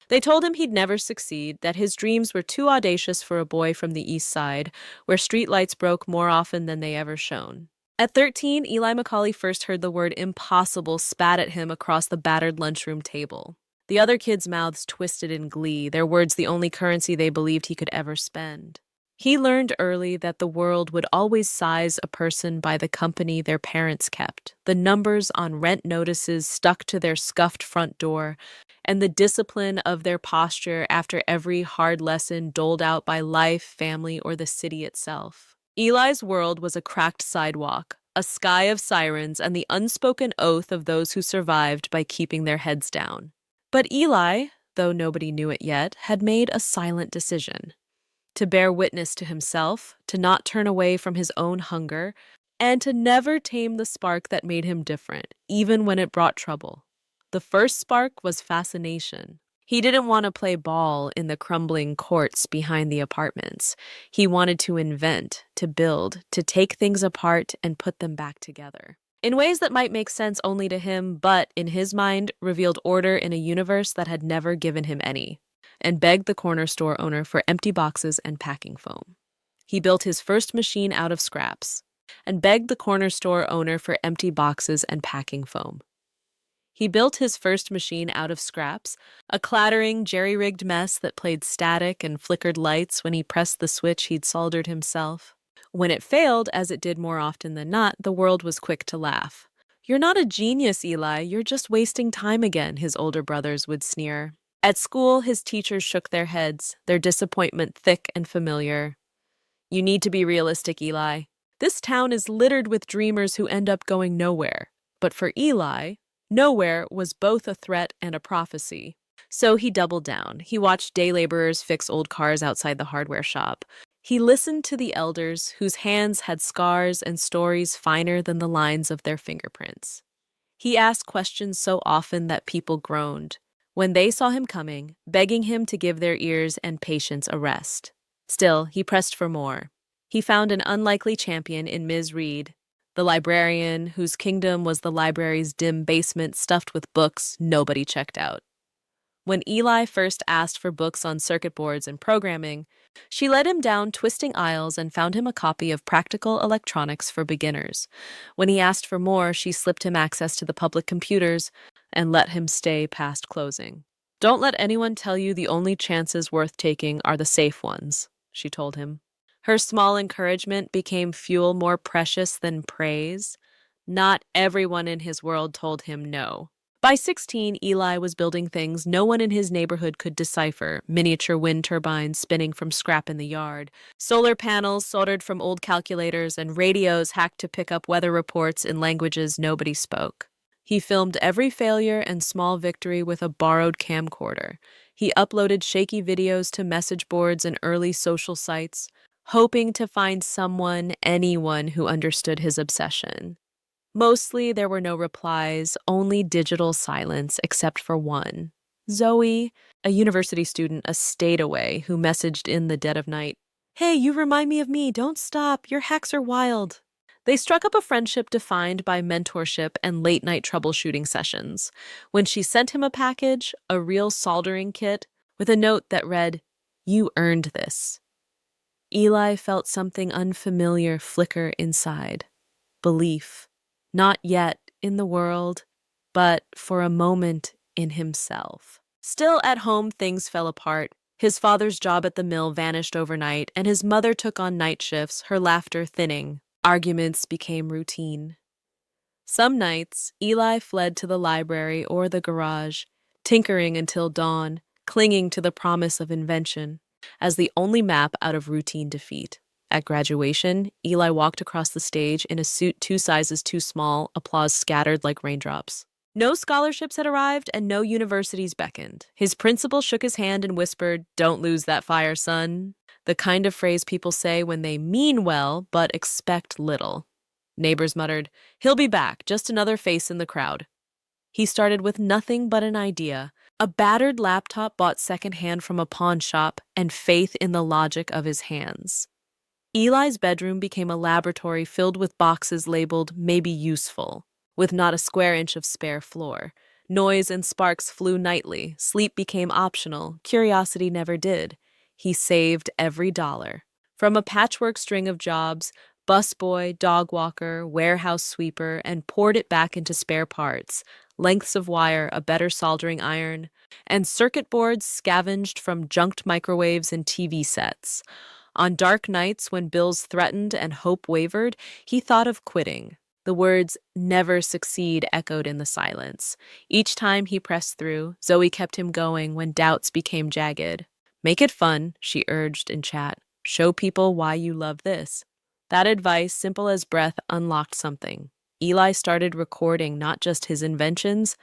They told him he'd never succeed, that his dreams were too audacious for a boy from the East Side, where streetlights broke more often than they ever shone. At 13, Eli McCauley first heard the word impossible spat at him across the battered lunchroom table. The other kids' mouths twisted in glee, their words the only currency they believed he could ever spend. He learned early that the world would always size a person by the company their parents kept, the numbers on rent notices stuck to their scuffed front door, and the discipline of their posture after every hard lesson doled out by life, family, or the city itself. Eli's world was a cracked sidewalk, a sky of sirens, and the unspoken oath of those who survived by keeping their heads down. But Eli, though nobody knew it yet, had made a silent decision to bear witness to himself, to not turn away from his own hunger, and to never tame the spark that made him different, even when it brought trouble. The first spark was fascination. He didn't want to play ball in the crumbling courts behind the apartments. He wanted to invent, to build, to take things apart and put them back together. In ways that might make sense only to him, but, in his mind, revealed order in a universe that had never given him any, and begged the corner store owner for empty boxes and packing foam. He built his first machine out of scraps, and begged the corner store owner for empty boxes and packing foam. He built his first machine out of scraps, a clattering, jerry-rigged mess that played static and flickered lights when he pressed the switch he'd soldered himself. When it failed, as it did more often than not, the world was quick to laugh. "You're not a genius, Eli. You're just wasting time again," his older brothers would sneer. At school, his teachers shook their heads, their disappointment thick and familiar. "You need to be realistic, Eli. This town is littered with dreamers who end up going nowhere." But for Eli, nowhere was both a threat and a prophecy. So he doubled down. He watched day laborers fix old cars outside the hardware shop. He listened to the elders whose hands had scars and stories finer than the lines of their fingerprints. He asked questions so often that people groaned when they saw him coming, begging him to give their ears and patience a rest. Still, he pressed for more. He found an unlikely champion in Ms. Reed, the librarian whose kingdom was the library's dim basement stuffed with books nobody checked out. When Eli first asked for books on circuit boards and programming, she led him down twisting aisles and found him a copy of Practical Electronics for Beginners. When he asked for more, she slipped him access to the public computers and let him stay past closing. "Don't let anyone tell you the only chances worth taking are the safe ones," she told him. Her small encouragement became fuel more precious than praise. Not everyone in his world told him no. By 16, Eli was building things no one in his neighborhood could decipher: miniature wind turbines spinning from scrap in the yard, solar panels soldered from old calculators, and radios hacked to pick up weather reports in languages nobody spoke. He filmed every failure and small victory with a borrowed camcorder. He uploaded shaky videos to message boards and early social sites, hoping to find someone, anyone who understood his obsession. Mostly there were no replies, only digital silence except for one. Zoe, a university student a state away, who messaged in the dead of night, "Hey, you remind me of me, don't stop, your hacks are wild." They struck up a friendship defined by mentorship and late-night troubleshooting sessions. When she sent him a package, a real soldering kit, with a note that read, "You earned this," Eli felt something unfamiliar flicker inside. Belief. Not yet in the world, but for a moment in himself. Still at home, things fell apart. His father's job at the mill vanished overnight, and his mother took on night shifts, her laughter thinning. Arguments became routine. Some nights, Eli fled to the library or the garage, tinkering until dawn, clinging to the promise of invention as the only map out of routine defeat. At graduation, Eli walked across the stage in a suit 2 sizes too small, applause scattered like raindrops. No scholarships had arrived and no universities beckoned. His principal shook his hand and whispered, "Don't lose that fire, son." The kind of phrase people say when they mean well but expect little. Neighbors muttered, "He'll be back, just another face in the crowd." He started with nothing but an idea, a battered laptop bought secondhand from a pawn shop, and faith in the logic of his hands. Eli's bedroom became a laboratory filled with boxes labeled "maybe useful," with not a square inch of spare floor. Noise and sparks flew nightly. Sleep became optional. Curiosity never did. He saved every dollar. From a patchwork string of jobs, busboy, dog walker, warehouse sweeper, and poured it back into spare parts, lengths of wire, a better soldering iron, and circuit boards scavenged from junked microwaves and TV sets. On dark nights when bills threatened and hope wavered, he thought of quitting. The words never succeed echoed in the silence. Each time he pressed through, Zoe kept him going when doubts became jagged. Make it fun, she urged in chat. Show people why you love this. That advice, simple as breath, unlocked something. Eli started recording not just his inventions,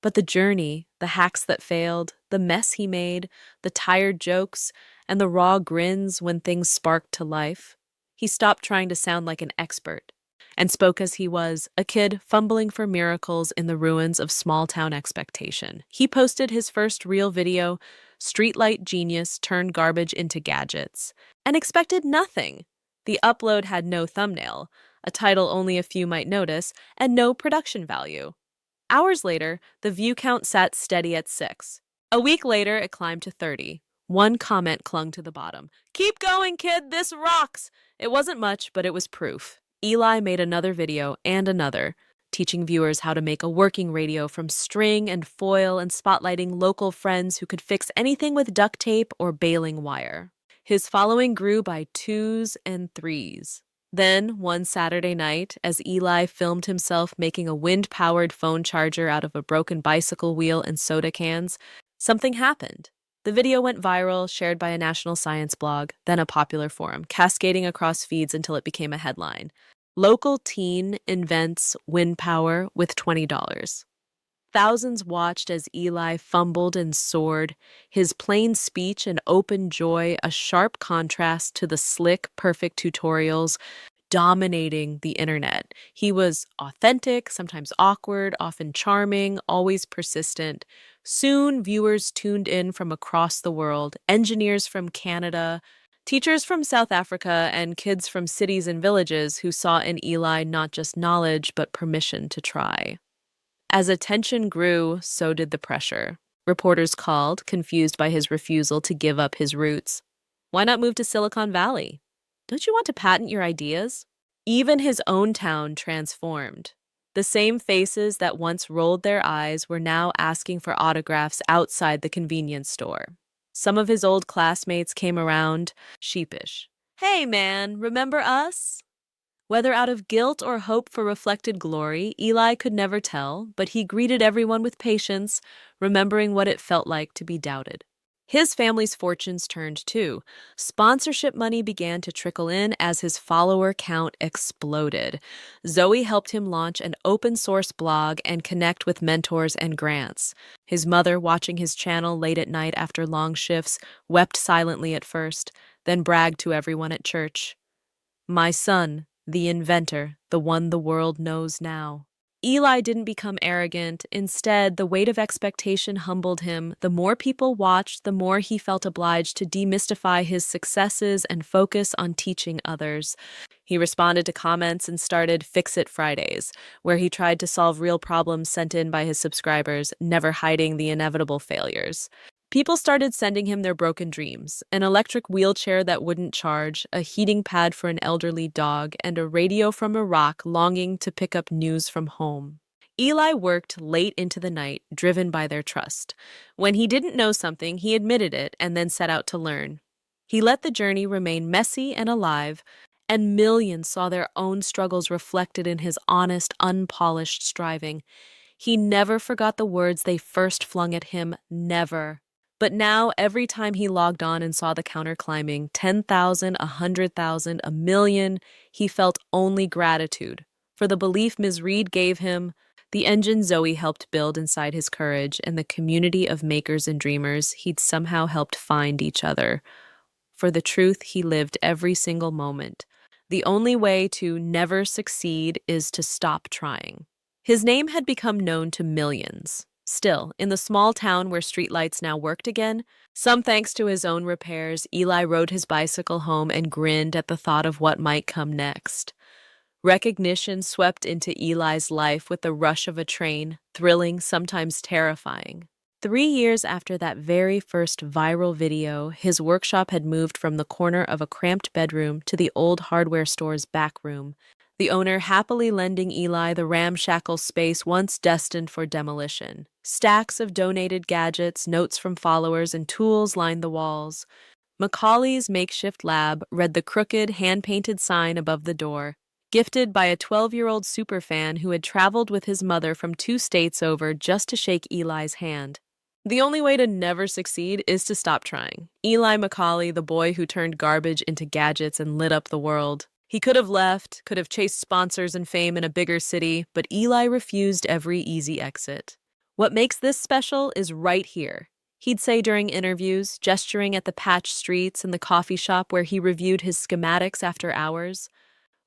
but the journey, the hacks that failed, the mess he made, the tired jokes, and the raw grins when things sparked to life. He stopped trying to sound like an expert and spoke as he was, a kid fumbling for miracles in the ruins of small-town expectation. He posted his first real video, Streetlight Genius Turned Garbage into Gadgets, and expected nothing. The upload had no thumbnail, a title only a few might notice, and no production value. Hours later, the view count sat steady at 6. A week later, it climbed to 30. One comment clung to the bottom. Keep going, kid, this rocks! It wasn't much, but it was proof. Eli made another video and another, teaching viewers how to make a working radio from string and foil and spotlighting local friends who could fix anything with duct tape or baling wire. His following grew by 2s and 3s. Then, one Saturday night, as Eli filmed himself making a wind-powered phone charger out of a broken bicycle wheel and soda cans, something happened. The video went viral, shared by a national science blog, then a popular forum, cascading across feeds until it became a headline. Local teen invents wind power with $20. Thousands watched as Eli fumbled and soared, his plain speech and open joy a sharp contrast to the slick, perfect tutorials dominating the internet. He was authentic, sometimes awkward, often charming, always persistent. Soon, viewers tuned in from across the world, engineers from Canada, teachers from South Africa, and kids from cities and villages who saw in Eli not just knowledge, but permission to try. As attention grew, so did the pressure. Reporters called, confused by his refusal to give up his roots. Why not move to Silicon Valley? Don't you want to patent your ideas? Even his own town transformed. The same faces that once rolled their eyes were now asking for autographs outside the convenience store. Some of his old classmates came around, sheepish. Hey, man, remember us? Whether out of guilt or hope for reflected glory, Eli could never tell, but he greeted everyone with patience, remembering what it felt like to be doubted. His family's fortunes turned too. Sponsorship money began to trickle in as his follower count exploded. Zoe helped him launch an open-source blog and connect with mentors and grants. His mother, watching his channel late at night after long shifts, wept silently at first, then bragged to everyone at church. My son, the inventor, the one the world knows now. Eli didn't become arrogant. Instead, the weight of expectation humbled him. The more people watched, the more he felt obliged to demystify his successes and focus on teaching others. He responded to comments and started Fix It Fridays, where he tried to solve real problems sent in by his subscribers, never hiding the inevitable failures. People started sending him their broken dreams, an electric wheelchair that wouldn't charge, a heating pad for an elderly dog, and a radio from Iraq longing to pick up news from home. Eli worked late into the night, driven by their trust. When he didn't know something, he admitted it and then set out to learn. He let the journey remain messy and alive, and millions saw their own struggles reflected in his honest, unpolished striving. He never forgot the words they first flung at him, never. But now, every time he logged on and saw the counter climbing, 10,000, 100,000, a million, he felt only gratitude for the belief Ms. Reed gave him, the engine Zoe helped build inside his courage, and the community of makers and dreamers he'd somehow helped find each other. For the truth, he lived every single moment. The only way to never succeed is to stop trying. His name had become known to millions. Still, in the small town where streetlights now worked again, some thanks to his own repairs, Eli rode his bicycle home and grinned at the thought of what might come next. Recognition swept into Eli's life with the rush of a train, thrilling, sometimes terrifying. 3 years after that very first viral video, his workshop had moved from the corner of a cramped bedroom to the old hardware store's back room, the owner happily lending Eli the ramshackle space once destined for demolition. Stacks of donated gadgets, notes from followers, and tools lined the walls. Macaulay's makeshift lab read the crooked, hand-painted sign above the door, gifted by a 12-year-old superfan who had traveled with his mother from 2 states over just to shake Eli's hand. The only way to never succeed is to stop trying. Eli Macaulay, the boy who turned garbage into gadgets and lit up the world. He could have left, could have chased sponsors and fame in a bigger city, but Eli refused every easy exit. What makes this special is right here. He'd say during interviews, gesturing at the patched streets and the coffee shop where he reviewed his schematics after hours.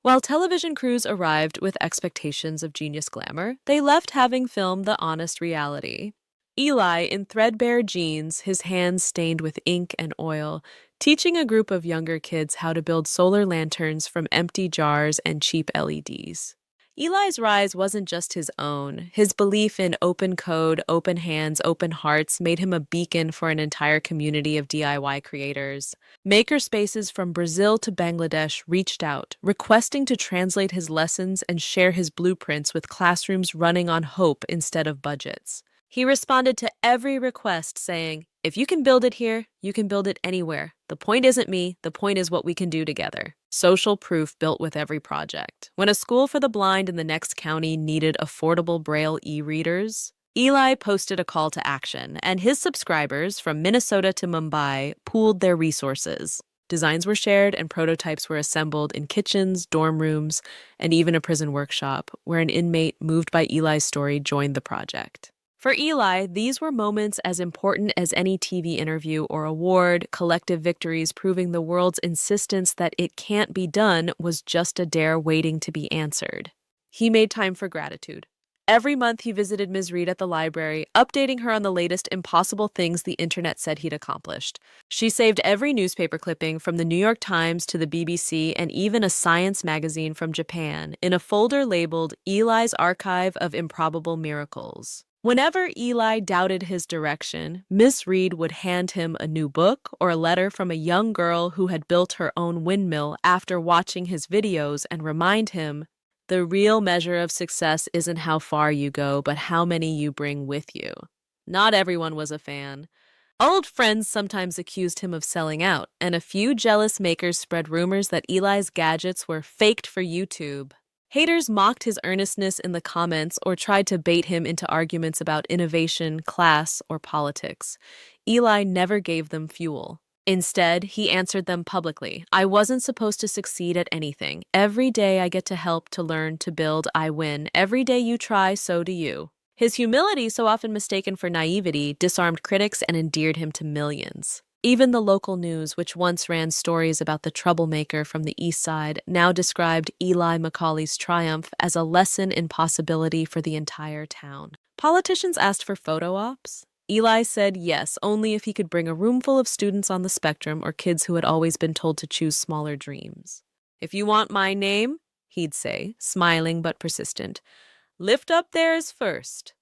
While television crews arrived with expectations of genius glamour, they left having filmed the honest reality. Eli, in threadbare jeans, his hands stained with ink and oil, teaching a group of younger kids how to build solar lanterns from empty jars and cheap LEDs. Eli's rise wasn't just his own. His belief in open code, open hands, open hearts made him a beacon for an entire community of DIY creators. Makerspaces from Brazil to Bangladesh reached out, requesting to translate his lessons and share his blueprints with classrooms running on hope instead of budgets. He responded to every request saying, "If you can build it here, you can build it anywhere. The point isn't me, the point is what we can do together." Social proof built with every project. When a school for the blind in the next county needed affordable Braille e-readers, Eli posted a call to action, and his subscribers from Minnesota to Mumbai pooled their resources. Designs were shared and prototypes were assembled in kitchens, dorm rooms, and even a prison workshop, where an inmate moved by Eli's story joined the project. For Eli, these were moments as important as any TV interview or award, collective victories proving the world's insistence that it can't be done was just a dare waiting to be answered. He made time for gratitude. Every month he visited Ms. Reed at the library, updating her on the latest impossible things the internet said he'd accomplished. She saved every newspaper clipping from the New York Times to the BBC and even a science magazine from Japan in a folder labeled Eli's Archive of Improbable Miracles. Whenever Eli doubted his direction, Miss Reed would hand him a new book or a letter from a young girl who had built her own windmill after watching his videos and remind him, "The real measure of success isn't how far you go, but how many you bring with you." Not everyone was a fan. Old friends sometimes accused him of selling out, and a few jealous makers spread rumors that Eli's gadgets were faked for YouTube. Haters mocked his earnestness in the comments or tried to bait him into arguments about innovation, class, or politics. Eli never gave them fuel. Instead, he answered them publicly. "I wasn't supposed to succeed at anything. Every day I get to help, to learn, to build, I win. Every day you try, so do you." His humility, so often mistaken for naivety, disarmed critics and endeared him to millions. Even the local news, which once ran stories about the troublemaker from the East Side, now described Eli Macaulay's triumph as a lesson in possibility for the entire town. Politicians asked for photo ops. Eli said yes, only if he could bring a room full of students on the spectrum or kids who had always been told to choose smaller dreams. "If you want my name," he'd say, smiling but persistent, "lift up theirs first."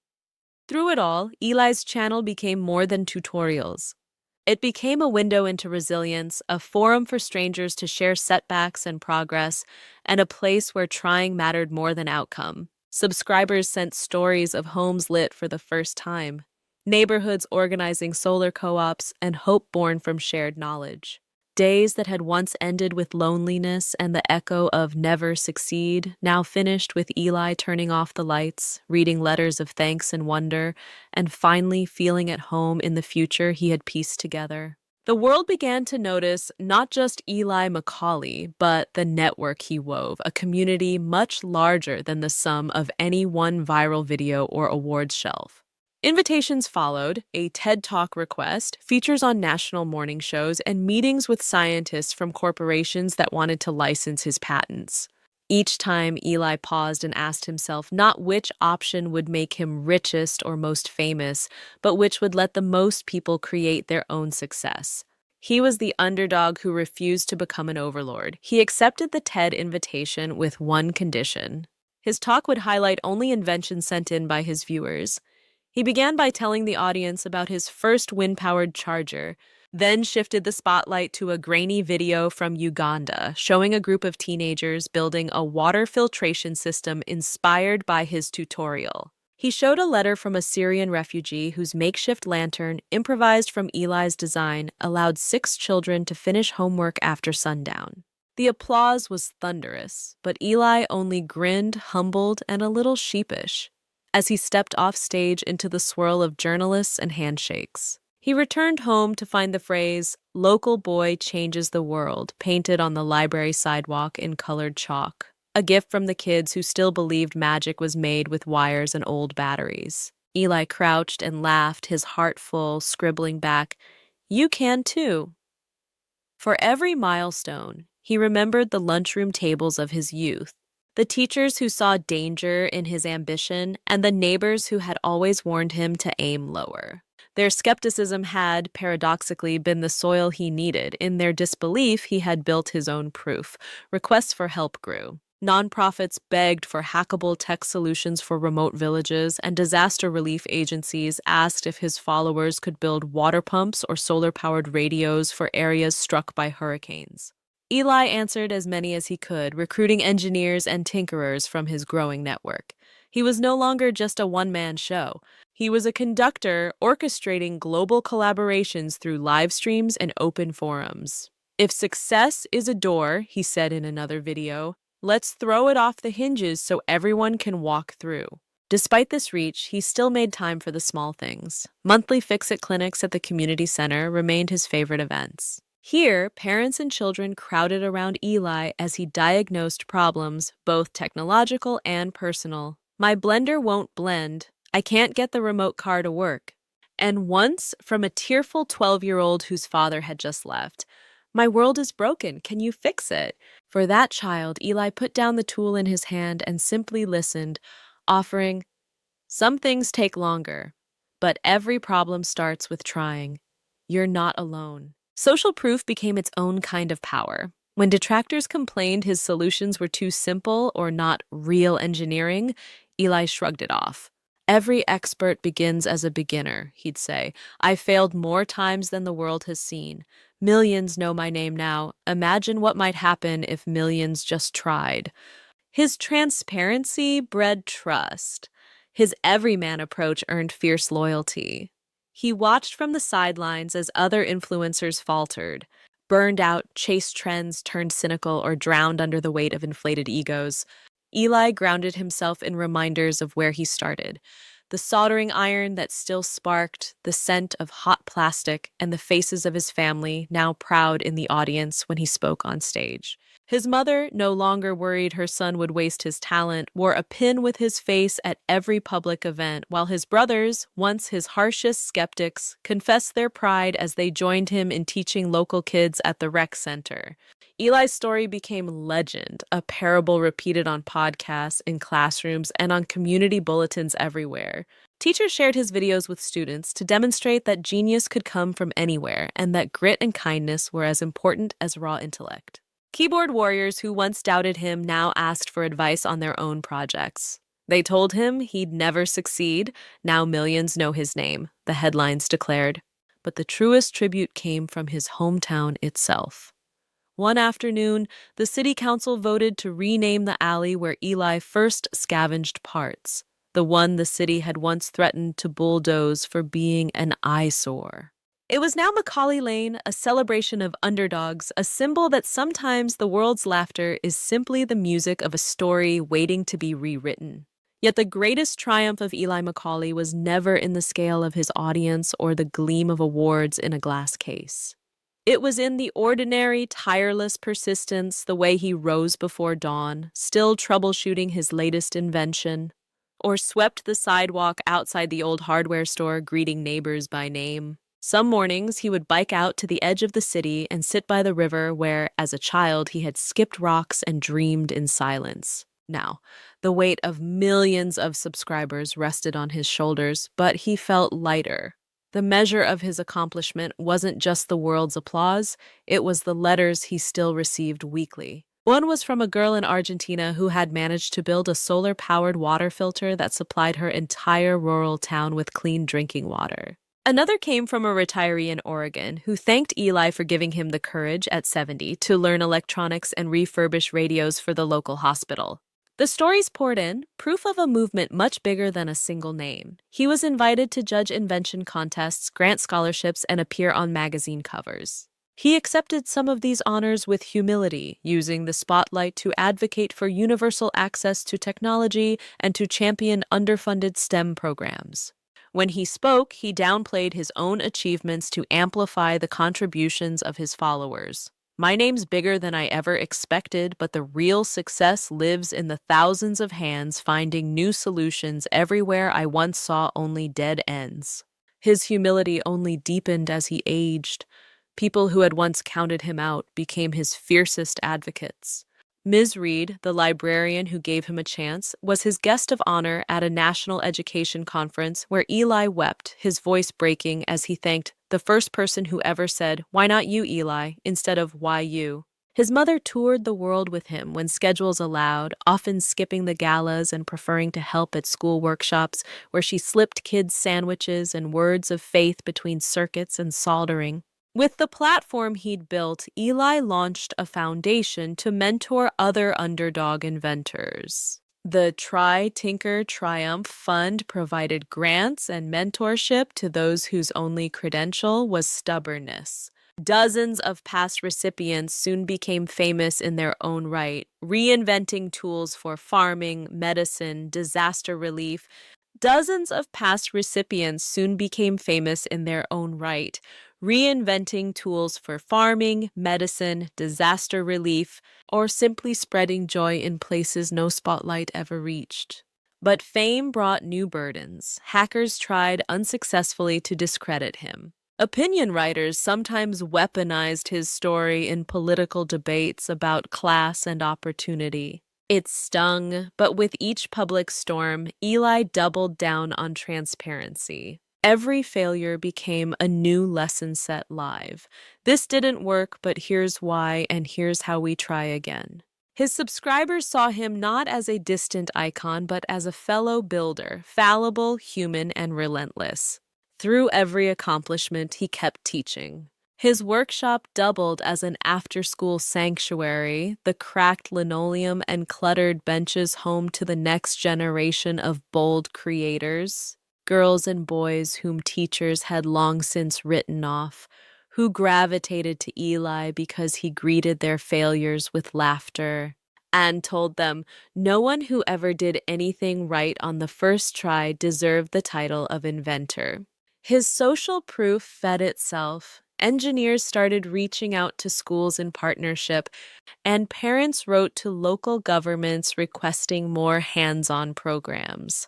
Through it all, Eli's channel became more than tutorials. It became a window into resilience, a forum for strangers to share setbacks and progress, and a place where trying mattered more than outcome. Subscribers sent stories of homes lit for the first time, neighborhoods organizing solar co-ops, and hope born from shared knowledge. Days that had once ended with loneliness and the echo of "never succeed" now finished with Eli turning off the lights, reading letters of thanks and wonder, and finally feeling at home in the future he had pieced together. The world began to notice not just Eli Macaulay, but the network he wove, a community much larger than the sum of any one viral video or awards shelf. Invitations followed, a TED Talk request, features on national morning shows, and meetings with scientists from corporations that wanted to license his patents. Each time, Eli paused and asked himself not which option would make him richest or most famous, but which would let the most people create their own success. He was the underdog who refused to become an overlord. He accepted the TED invitation with one condition. His talk would highlight only inventions sent in by his viewers. He began by telling the audience about his first wind-powered charger, then shifted the spotlight to a grainy video from Uganda showing a group of teenagers building a water filtration system inspired by his tutorial. He showed a letter from a Syrian refugee whose makeshift lantern, improvised from Eli's design, allowed 6 children to finish homework after sundown. The applause was thunderous, but Eli only grinned, humbled, and a little sheepish as he stepped off stage into the swirl of journalists and handshakes. He returned home to find the phrase, "Local boy changes the world," painted on the library sidewalk in colored chalk, a gift from the kids who still believed magic was made with wires and old batteries. Eli crouched and laughed, his heart full, scribbling back, "You can too." For every milestone, he remembered the lunchroom tables of his youth, the teachers who saw danger in his ambition, and the neighbors who had always warned him to aim lower. Their skepticism had, paradoxically, been the soil he needed. In their disbelief, he had built his own proof. Requests for help grew. Nonprofits begged for hackable tech solutions for remote villages, and disaster relief agencies asked if his followers could build water pumps or solar-powered radios for areas struck by hurricanes. Eli answered as many as he could, recruiting engineers and tinkerers from his growing network. He was no longer just a one-man show. He was a conductor orchestrating global collaborations through live streams and open forums. "If success is a door," he said in another video, "let's throw it off the hinges so everyone can walk through." Despite this reach, he still made time for the small things. Monthly fix-it clinics at the community center remained his favorite events. Here, parents and children crowded around Eli as he diagnosed problems, both technological and personal. "My blender won't blend. I can't get the remote car to work." And once, from a tearful 12-year-old whose father had just left, "My world is broken. Can you fix it?" For that child, Eli put down the tool in his hand and simply listened, offering, "Some things take longer, but every problem starts with trying. You're not alone." Social proof became its own kind of power. When detractors complained his solutions were too simple or not real engineering, Eli shrugged it off. "Every expert begins as a beginner," he'd say. "I failed more times than the world has seen. Millions know my name now. Imagine what might happen if millions just tried." His transparency bred trust. His everyman approach earned fierce loyalty. He watched from the sidelines as other influencers faltered, burned out, chased trends, turned cynical, or drowned under the weight of inflated egos. Eli grounded himself in reminders of where he started. The soldering iron that still sparked, the scent of hot plastic, and the faces of his family, now proud in the audience when he spoke on stage. His mother, no longer worried her son would waste his talent, wore a pin with his face at every public event, while his brothers, once his harshest skeptics, confessed their pride as they joined him in teaching local kids at the rec center. Eli's story became legend, a parable repeated on podcasts, in classrooms, and on community bulletins everywhere. Teachers shared his videos with students to demonstrate that genius could come from anywhere and that grit and kindness were as important as raw intellect. Keyboard warriors who once doubted him now asked for advice on their own projects. They told him he'd never succeed. Now millions know his name, the headlines declared. But the truest tribute came from his hometown itself. One afternoon, the city council voted to rename the alley where Eli first scavenged parts, the one the city had once threatened to bulldoze for being an eyesore. It was now Macaulay Lane, a celebration of underdogs, a symbol that sometimes the world's laughter is simply the music of a story waiting to be rewritten. Yet the greatest triumph of Eli Macaulay was never in the scale of his audience or the gleam of awards in a glass case. It was in the ordinary, tireless persistence, the way he rose before dawn, still troubleshooting his latest invention, or swept the sidewalk outside the old hardware store, greeting neighbors by name. Some mornings, he would bike out to the edge of the city and sit by the river where, as a child, he had skipped rocks and dreamed in silence. Now, the weight of millions of subscribers rested on his shoulders, but he felt lighter. The measure of his accomplishment wasn't just the world's applause, it was the letters he still received weekly. One was from a girl in Argentina who had managed to build a solar powered water filter that supplied her entire rural town with clean drinking water. Another came from a retiree in Oregon who thanked Eli for giving him the courage at 70 to learn electronics and refurbish radios for the local hospital. The stories poured in, proof of a movement much bigger than a single name. He was invited to judge invention contests, grant scholarships, and appear on magazine covers. He accepted some of these honors with humility, using the spotlight to advocate for universal access to technology and to champion underfunded STEM programs. When he spoke, he downplayed his own achievements to amplify the contributions of his followers. My name's bigger than I ever expected, but the real success lives in the thousands of hands finding new solutions everywhere I once saw only dead ends. His humility only deepened as he aged. People who had once counted him out became his fiercest advocates. Ms. Reed, the librarian who gave him a chance, was his guest of honor at a national education conference where Eli wept, his voice breaking as he thanked the first person who ever said, "Why not you, Eli?" instead of "Why you?" His mother toured the world with him when schedules allowed, often skipping the galas and preferring to help at school workshops where she slipped kids sandwiches and words of faith between circuits and soldering. With the platform he'd built, Eli launched a foundation to mentor other underdog inventors. The Try, Tinker, Triumph Fund provided grants and mentorship to those whose only credential was stubbornness. Dozens of past recipients soon became famous in their own right, reinventing tools for farming, medicine, disaster relief. Dozens of past recipients soon became famous in their own right, reinventing tools for farming, medicine, disaster relief, or simply spreading joy in places no spotlight ever reached. But fame brought new burdens. Hackers tried unsuccessfully to discredit him. Opinion writers sometimes weaponized his story in political debates about class and opportunity. It stung, but with each public storm, Eli doubled down on transparency. Every failure became a new lesson set live. This didn't work, but here's why, and here's how we try again. His subscribers saw him not as a distant icon, but as a fellow builder, fallible, human, and relentless. Through every accomplishment, he kept teaching. His workshop doubled as an after-school sanctuary, the cracked linoleum and cluttered benches home to the next generation of bold creators, girls and boys whom teachers had long since written off, who gravitated to Eli because he greeted their failures with laughter and told them no one who ever did anything right on the first try deserved the title of inventor. His social proof fed itself. Engineers started reaching out to schools in partnership, and parents wrote to local governments requesting more hands-on programs.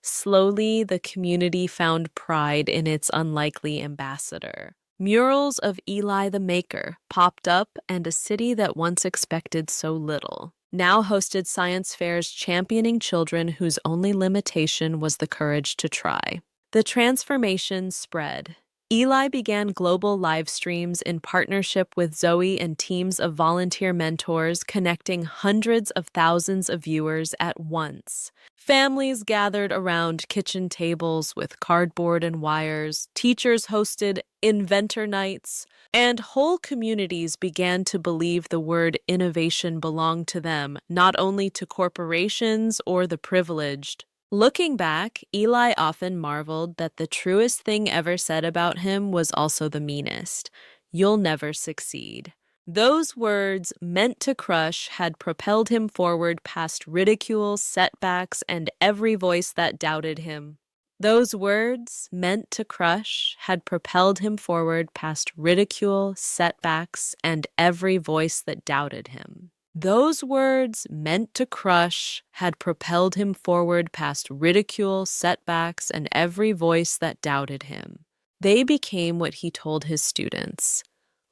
Slowly, the community found pride in its unlikely ambassador. Murals of Eli the Maker popped up, and a city that once expected so little now hosted science fairs championing children whose only limitation was the courage to try. The transformation spread. Eli began global live streams in partnership with Zoe and teams of volunteer mentors, connecting hundreds of thousands of viewers at once. Families gathered around kitchen tables with cardboard and wires, teachers hosted inventor nights, and whole communities began to believe the word innovation belonged to them, not only to corporations or the privileged. Looking back, Eli often marveled that the truest thing ever said about him was also the meanest. "You'll never succeed." Those words, meant to crush, had propelled him forward past ridicule, setbacks, and every voice that doubted him. Those words, meant to crush, had propelled him forward past ridicule, setbacks, and every voice that doubted him. Those words, meant to crush, had propelled him forward past ridicule, setbacks, and every voice that doubted him. They became what he told his students.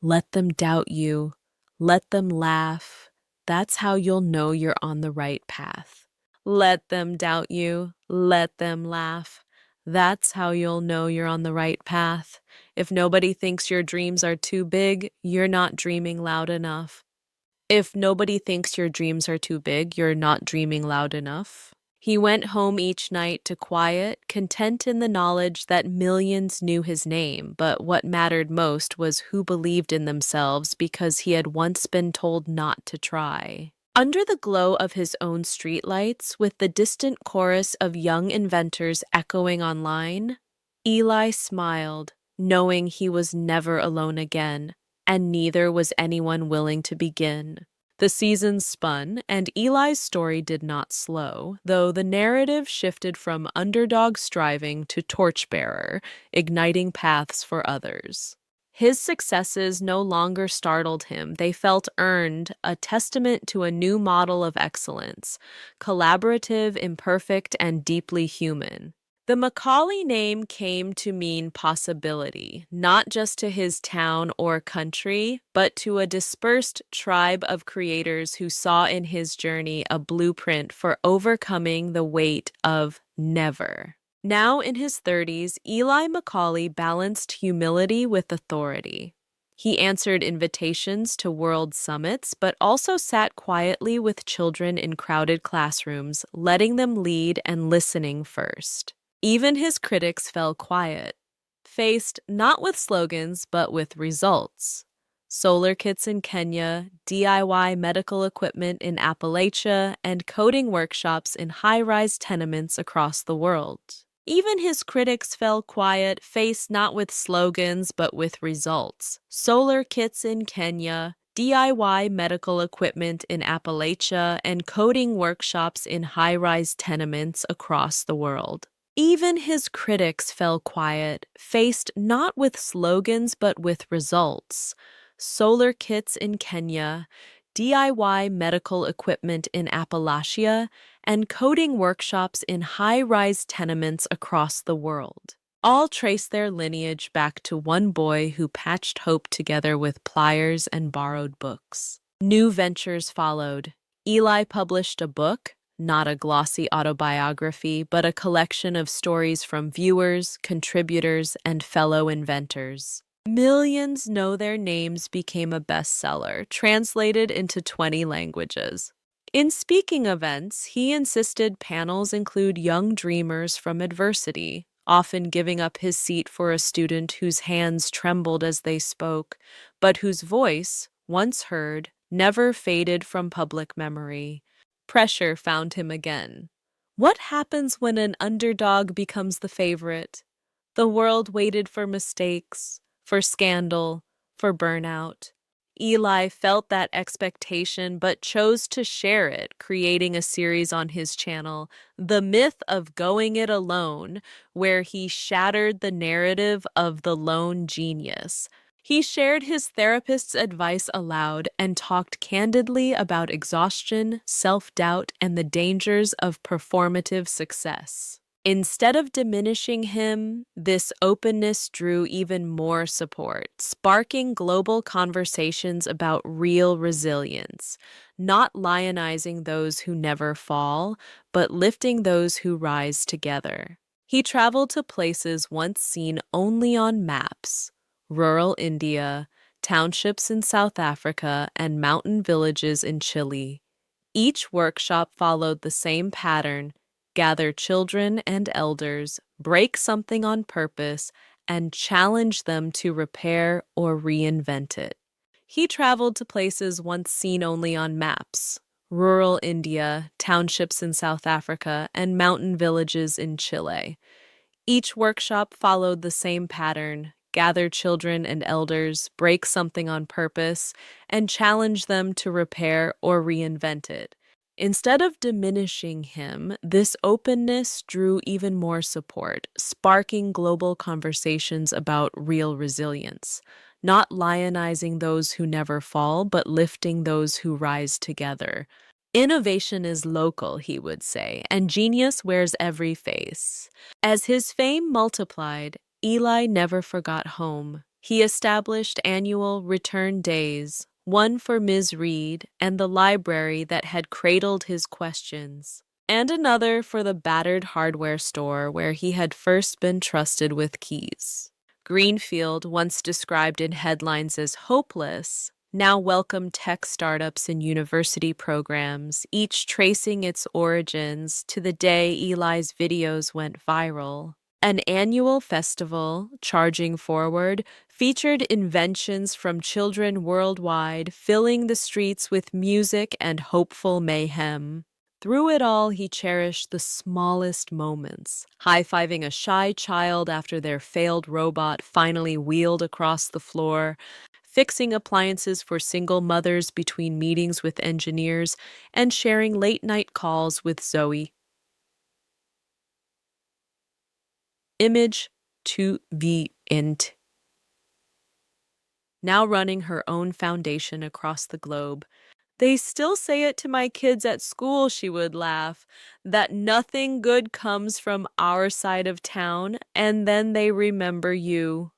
Let them doubt you. Let them laugh. That's how you'll know you're on the right path. Let them doubt you. Let them laugh. That's how you'll know you're on the right path. If nobody thinks your dreams are too big, you're not dreaming loud enough. If nobody thinks your dreams are too big, you're not dreaming loud enough. He went home each night to quiet, content in the knowledge that millions knew his name, but what mattered most was who believed in themselves because he had once been told not to try. Under the glow of his own streetlights, with the distant chorus of young inventors echoing online, Eli smiled, knowing he was never alone again, and neither was anyone willing to begin. The seasons spun, and Eli's story did not slow, though the narrative shifted from underdog striving to torchbearer, igniting paths for others. His successes no longer startled him, they felt earned, a testament to a new model of excellence, collaborative, imperfect, and deeply human. The Macaulay name came to mean possibility, not just to his town or country, but to a dispersed tribe of creators who saw in his journey a blueprint for overcoming the weight of never. Now in his 30s, Eli Macaulay balanced humility with authority. He answered invitations to world summits, but also sat quietly with children in crowded classrooms, letting them lead and listening first. Even his critics fell quiet, faced not with slogans but with results. Solar kits in Kenya, DIY medical equipment in Appalachia, and coding workshops in high-rise tenements across the world. Even his critics fell quiet, faced not with slogans but with results. Solar kits in Kenya, DIY medical equipment in Appalachia, and coding workshops in high-rise tenements across the world. Even his critics fell quiet, faced not with slogans but with results. Solar kits in Kenya, DIY medical equipment in Appalachia, and coding workshops in high-rise tenements across the world. All trace their lineage back to one boy who patched hope together with pliers and borrowed books. New ventures followed. Eli published a book, not a glossy autobiography, but a collection of stories from viewers, contributors, and fellow inventors. Millions Know Their Names became a bestseller, translated into 20 languages. In speaking events, he insisted panels include young dreamers from adversity, often giving up his seat for a student whose hands trembled as they spoke, but whose voice, once heard, never faded from public memory. Pressure found him again. What happens when an underdog becomes the favorite? The world waited for mistakes, for scandal, for burnout. Eli felt that expectation but chose to share it, creating a series on his channel, The Myth of Going It Alone, where he shattered the narrative of the lone genius. He shared his therapist's advice aloud and talked candidly about exhaustion, self-doubt, and the dangers of performative success. Instead of diminishing him, this openness drew even more support, sparking global conversations about real resilience, not lionizing those who never fall, but lifting those who rise together. He traveled to places once seen only on maps: rural India, townships in South Africa, and mountain villages in Chile. Each workshop followed the same pattern: gather children and elders, break something on purpose, and challenge them to repair or reinvent it. He traveled to places once seen only on maps: rural India, townships in South Africa, and mountain villages in Chile. Each workshop followed the same pattern: gather children and elders, break something on purpose, and challenge them to repair or reinvent it. Instead of diminishing him, this openness drew even more support, sparking global conversations about real resilience, not lionizing those who never fall, but lifting those who rise together. Innovation is local, he would say, and genius wears every face. As his fame multiplied, Eli never forgot home. He established annual return days, one for Ms. Reed and the library that had cradled his questions. and another for the battered hardware store where he had first been trusted with keys. Greenfield, once described in headlines as hopeless, now welcomed tech startups and university programs, each tracing its origins to the day Eli's videos went viral. An annual festival, Charging Forward, featured inventions from children worldwide, filling the streets with music and hopeful mayhem. Through it all, he cherished the smallest moments, high-fiving a shy child after their failed robot finally wheeled across the floor, fixing appliances for single mothers between meetings with engineers, and sharing late-night calls with Zoe. Image to the end. Now running her own foundation across the globe. They still say it to my kids at school, she would laugh, that nothing good comes from our side of town, and then they remember you.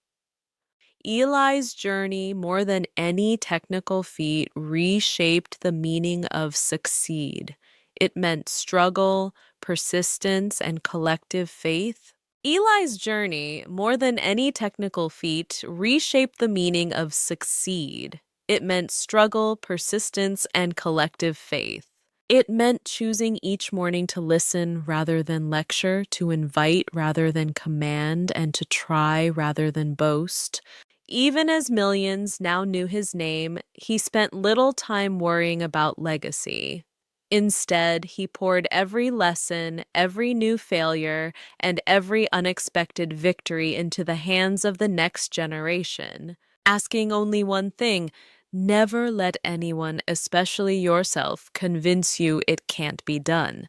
Eli's journey, more than any technical feat, reshaped the meaning of succeed. It meant struggle, persistence, and collective faith. Eli's journey, more than any technical feat, reshaped the meaning of succeed. It meant struggle, persistence, and collective faith. It meant choosing each morning to listen rather than lecture, to invite rather than command, and to try rather than boast. Even as millions now knew his name, he spent little time worrying about legacy. Instead, he poured every lesson, every new failure, and every unexpected victory into the hands of the next generation, asking only one thing: never let anyone, especially yourself, convince you it can't be done.